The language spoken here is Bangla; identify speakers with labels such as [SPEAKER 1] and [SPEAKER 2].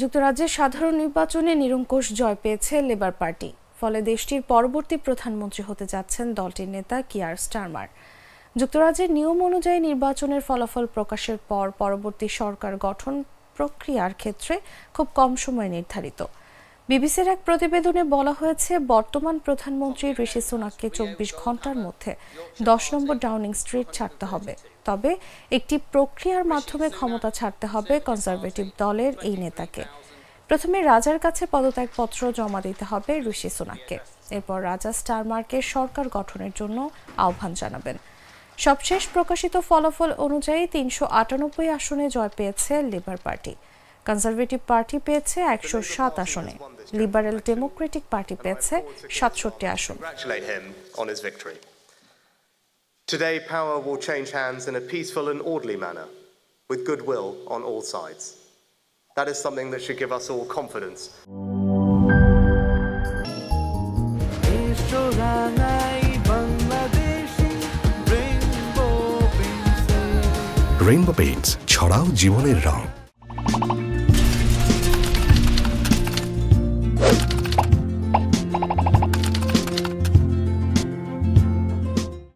[SPEAKER 1] যুক্তরাজ্যের সাধারণ নির্বাচনে নিরঙ্কুশ জয় পেয়েছে লেবার পার্টি। ফলে দেশটির পরবর্তী প্রধানমন্ত্রী হতে যাচ্ছেন দলটির নেতা কিয়ার স্টারমার। যুক্তরাজ্যের নিয়ম অনুযায়ী নির্বাচনের ফলাফল প্রকাশের পর পরবর্তী সরকার গঠন প্রক্রিয়ার ক্ষেত্রে খুব কম সময় নির্ধারিত। বিবিসির এক প্রতিবেদনে বলা হয়েছে, বর্তমান প্রধানমন্ত্রী ঋষি সুনাককে 24 ঘন্টার মধ্যে 10 নম্বর ডাউনিং স্ট্রিট ছাড়তে হবে। তবে একটি প্রক্রিয়ার মাধ্যমে ক্ষমতা ছাড়তে হবে কনজারভেটিভ দলের এই নেতাকে। প্রথমে রাজার কাছে পদত্যাগপত্র জমা দিতে হবে ঋষি সুনাককে। এরপর রাজা স্টারমারকে সরকার গঠনের জন্য আহ্বান জানাবেন। সবশেষ প্রকাশিত ফলাফল অনুযায়ী 398 আসনে জয় পেয়েছে লেবার পার্টি। কনজারভেটিভ পার্টি পেয়েছে 107 আসনে, লিবারেল ডেমোক্রেটিক পার্টি পেয়েছে 67 আসন।
[SPEAKER 2] Today, power will change hands in a peaceful and orderly manner, with goodwill on all sides. That is something that should give us all confidence.
[SPEAKER 3] Rainbow Paints ছড়াও জীবনের রং।